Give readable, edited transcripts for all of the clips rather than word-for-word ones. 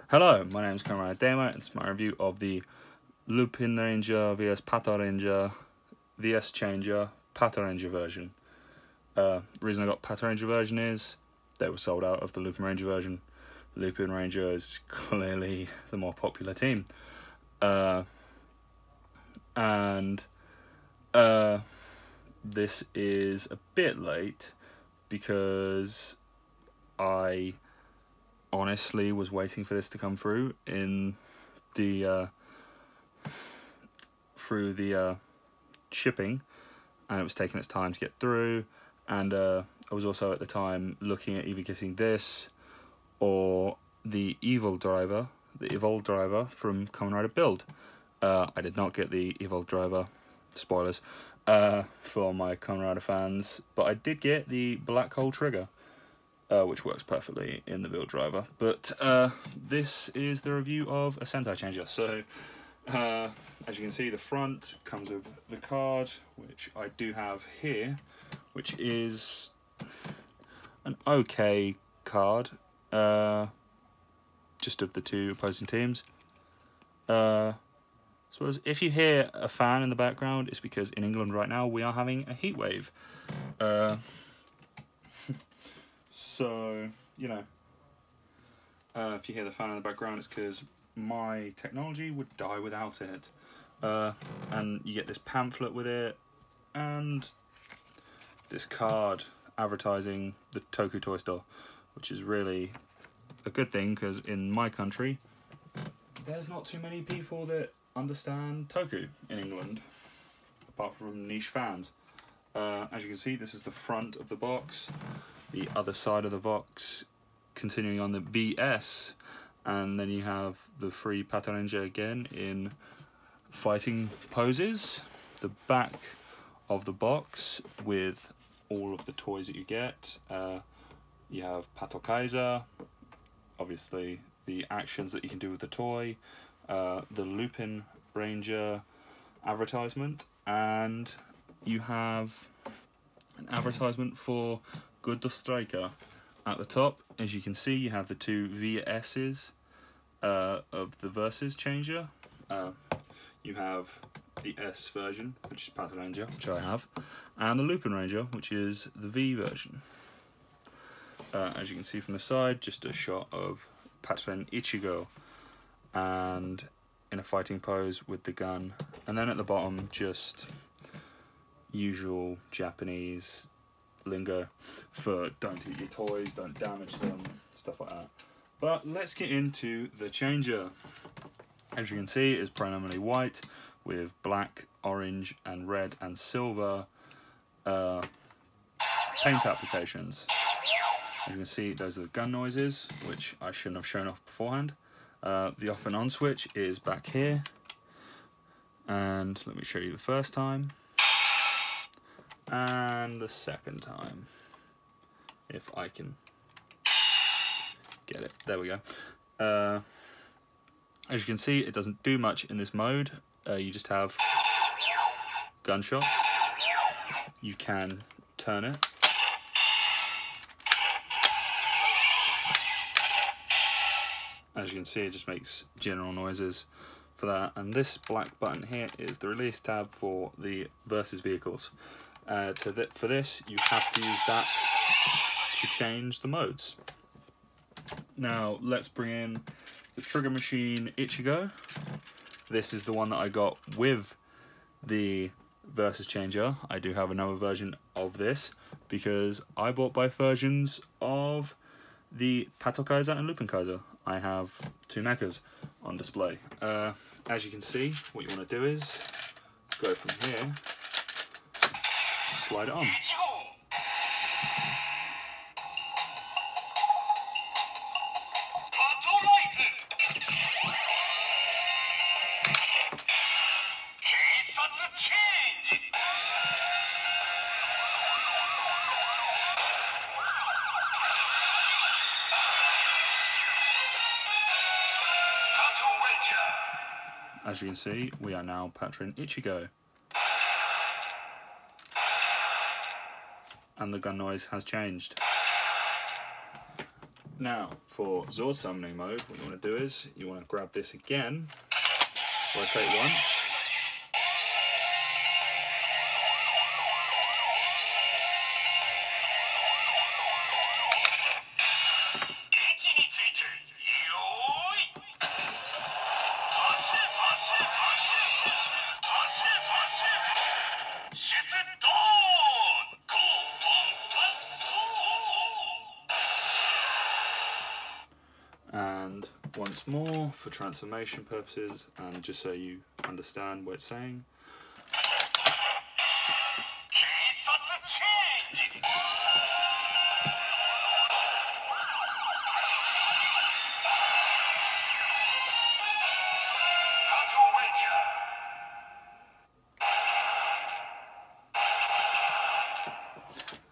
Hello, my name is Conrad Demo, and it's my review of the lupinranger vs patranger vs changer patranger version. Reason I got patranger version is they were sold out of the lupinranger version. Lupinranger is clearly the more popular team. This is a bit late because I honestly was waiting for this to come through in the shipping, and it was taking its time to get through, and I was also at the time looking at either getting this or the evolved driver from Kamen Rider Build. I did not get the evolved driver, spoilers, for my Kamen Rider fans, but I did get the black hole trigger, which works perfectly in the build driver. But this is the review of a Sentai changer. So as you can see, the front comes with the card, which I do have here, which is an okay card, just of the two opposing teams. Suppose if you hear a fan in the background, it's because in England right now we are having a heat wave. So, you know, if you hear the fan in the background, it's because my technology would die without it. And you get this pamphlet with it, and this card advertising the Toku toy store, which is really a good thing, because in my country, there's not too many people that understand Toku in England, apart from niche fans. As you can see, this is the front of the box. The other side of the box continuing on the BS, and then you have the free patranger again in fighting poses. The back of the box with all of the toys that you get. You have patranger, obviously the actions that you can do with the toy, the lupinranger advertisement, and you have an advertisement for Good the Striker. At the top, as you can see, you have the two VS's of the Versus changer. You have the S version, which is patranger, which I have, and the lupinranger, which is the V version. As you can see from the side, just a shot of Patron Ichigo, and in a fighting pose with the gun, and then at the bottom, just usual Japanese lingo for don't eat your toys, don't damage them, stuff like that. But let's get into the changer. As you can see, it is predominantly white with black, orange, and red and silver paint applications. As you can see, those are the gun noises, which I shouldn't have shown off beforehand. The off and on switch is back here, and let me show you the first time and the second time, if I can get it. There we go. As you can see, it doesn't do much in this mode. You just have gunshots. You can turn it. As you can see, it just makes general noises for that. And this black button here is the release tab for the Versus vehicles. For this, you have to use that to change the modes. Now, let's bring in the Trigger Machine Ichigo. This is the one that I got with the Versus changer. I do have another version of this because I bought both versions of the Patranger and Lupinranger. I have two mechas on display. As you can see, what you want to do is go from here, slide it on. As you can see, we are now Patron Ichigo. And the gun noise has changed. Now, for Zord summoning mode, what you want to do is, you want to grab this again, rotate once, and once more for transformation purposes and just so you understand what it's saying.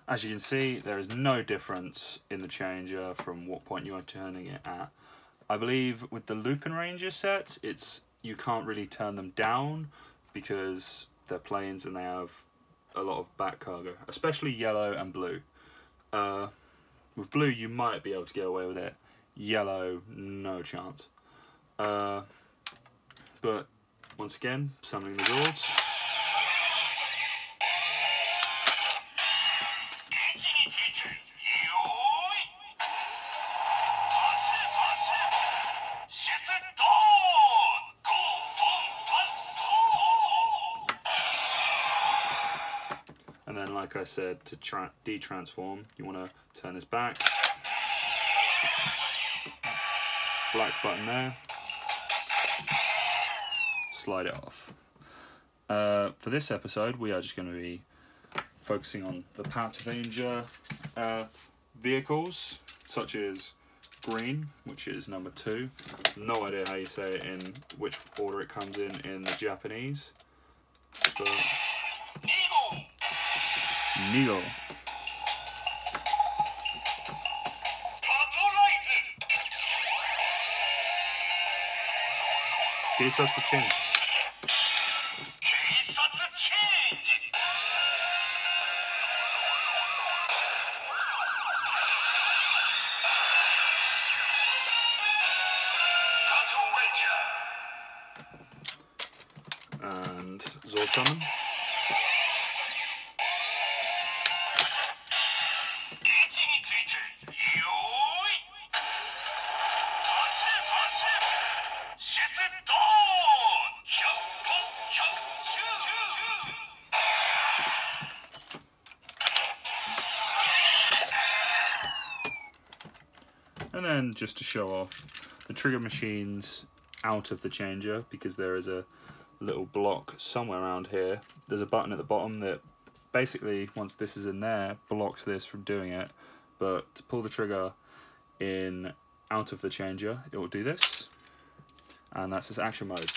As you can see, there is no difference in the changer from what point you are turning it at. I believe with the lupinranger sets, you can't really turn them down because they're planes and they have a lot of back cargo, especially yellow and blue. With blue, you might be able to get away with it. Yellow, no chance. But once again, summoning the Zords. And then, like I said, to de-transform, you want to turn this back. Black button there. Slide it off. For this episode, we are just going to be focusing on the patranger vehicles, such as green, which is number 2. No idea how you say it in which order it comes in the Japanese. But Neo. Geisatsu change. And Zord summon. And then just to show off the trigger machines out of the changer, because there is a little block somewhere around here. There's a button at the bottom that basically, once this is in there, blocks this from doing it. But to pull the trigger in out of the changer, it will do this. And that's its action mode.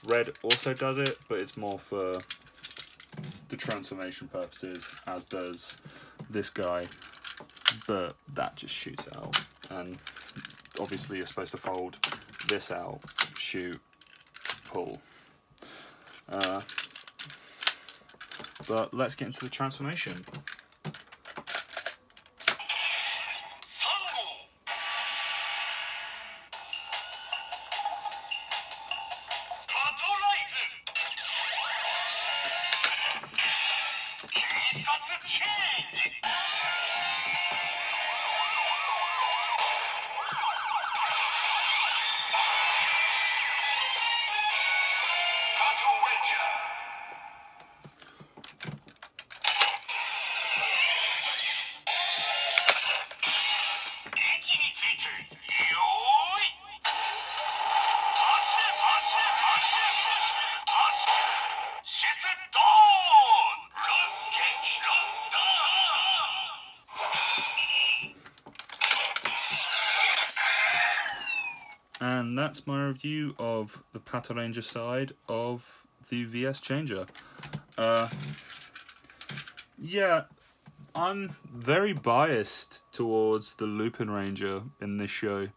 Red also does it, but it's more for the transformation purposes, as does this guy. But that just shoots out. And obviously you're supposed to fold this out, shoot, pull. But let's get into the transformation. And that's my review of the patranger side of the VS Changer. Yeah, I'm very biased towards the lupinranger in this show.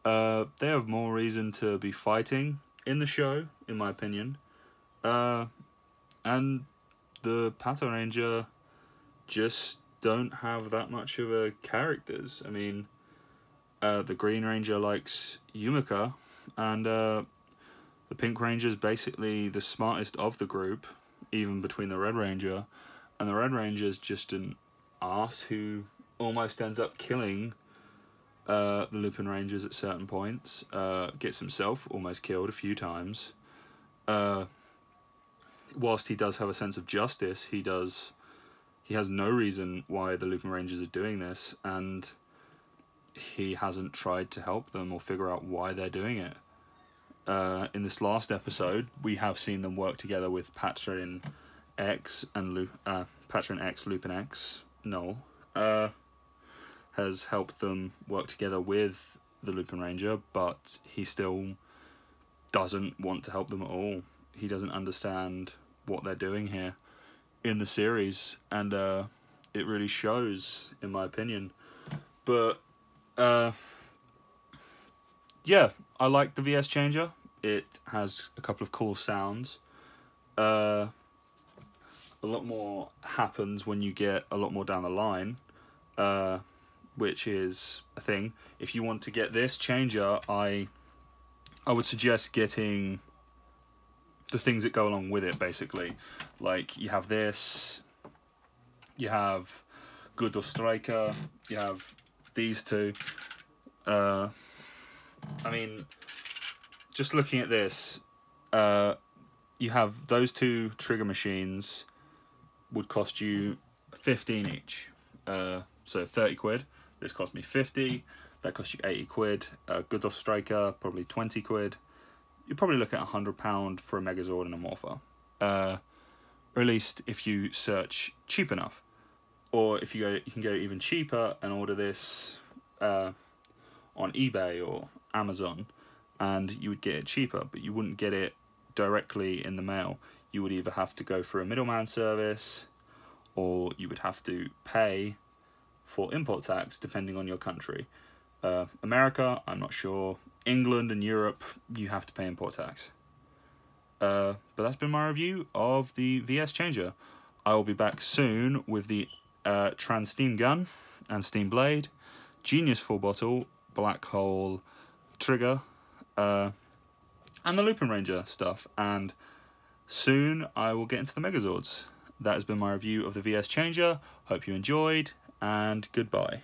They have more reason to be fighting in the show, in my opinion. And the patranger just don't have that much of a characters. I mean, the Green Ranger likes Yumika, and the Pink Ranger is basically the smartest of the group, even between the Red Ranger, and the Red Ranger is just an arse who almost ends up killing the Lupin Rangers at certain points, gets himself almost killed a few times. Whilst he does have a sense of justice, he has no reason why the Lupin Rangers are doing this, and he hasn't tried to help them or figure out why they're doing it. In this last episode, we have seen them work together with Patranger X and Patranger X, Lupin X, Null, has helped them work together with the Lupin Ranger, but he still doesn't want to help them at all. He doesn't understand what they're doing here in the series, and it really shows, in my opinion. But yeah, I like the VS Changer. It has a couple of cool sounds. A lot more happens when you get a lot more down the line, which is a thing. If you want to get this changer, I would suggest getting the things that go along with it, basically. Like, you have this, you have Good or Striker, you have these two. I mean, just looking at this, you have those two trigger machines would cost you 15 each. So 30 quid. This cost me 50. That cost you 80 quid. Good or Striker, probably 20 quid. You're probably looking at £100 for a Megazord and a Morpher. Or at least if you search cheap enough. Or if you can go even cheaper and order this on eBay or Amazon, and you would get it cheaper, but you wouldn't get it directly in the mail. You would either have to go through a middleman service, or you would have to pay for import tax depending on your country. America, I'm not sure. England and Europe, you have to pay import tax. But that's been my review of the VS Changer. I will be back soon with the Trans Steam Gun and Steam Blade, Genius Full Bottle, Black Hole Trigger, and the Lupin Ranger stuff. And soon I will get into the Megazords. That has been my review of the VS Changer. Hope you enjoyed, and goodbye.